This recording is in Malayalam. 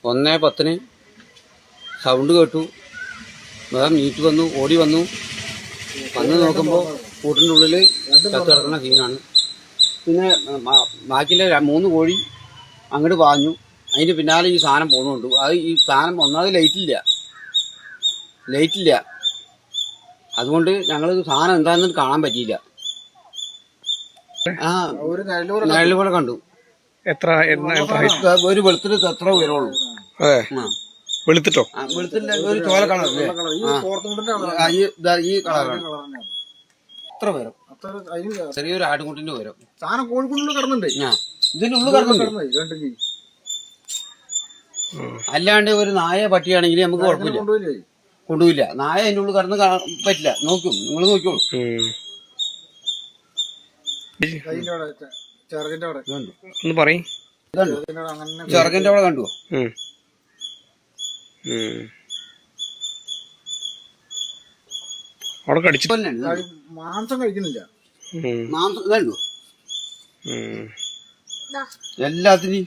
1:10 സൗണ്ട് കേട്ടു. വേറെ നീറ്റ് വന്നു, ഓടി വന്നു നോക്കുമ്പോൾ കൂട്ടിൻ്റെ ഉള്ളിൽ ചത്തുകിടക്കുന്ന സീനാണ്. പിന്നെ ബാക്കിയിലെ 3 കോഴി അങ്ങോട്ട് പാഞ്ഞു. അതിൻ്റെ പിന്നാലെ ഈ സാധനം പോകുന്നുണ്ട്. അത് ഈ സാധനം ഒന്നാമത് ലൈറ്റില്ല. അതുകൊണ്ട് ഞങ്ങൾ സാധനം എന്താണെന്ന് കാണാൻ പറ്റിയില്ല. നിഴലുപോലെ കണ്ടു. ഒരു വെളുത്തിട്ട് എത്ര ഉയരമുള്ളൂ. വെളുത്തിട്ടോ? വെളുത്തില്ല, ഒരു ചോല കളർ. ഈ കളറാണ്. എത്ര ഉയരം? ചെറിയൊരു ആട്ടുകുട്ടിന്റെ ഉയരം. സാധനം കോഴിക്കുള്ളിൽ കിടന്നുണ്ട്. ഇതിന്റെ ഉള്ളിൽ കിടന്നുണ്ട്. അല്ലാണ്ട് ഒരു നായ പട്ടിയാണെങ്കിൽ നമുക്ക് കുഴപ്പമില്ല, കൊണ്ടുപോയില്ല. നായ അതിന്റെ ഉള്ളിൽ കിടന്ന് പറ്റില്ല. നോക്കും, നിങ്ങൾ നോക്കിയോളൂ. ഒന്ന് പറയും. ചെറുക്കന്റെ അവിടെ കണ്ടുവോ? അവിടെ കടിച്ചു. മാംസം കഴിക്കുന്നില്ല. മാംസം കണ്ടു എല്ലാത്തിനും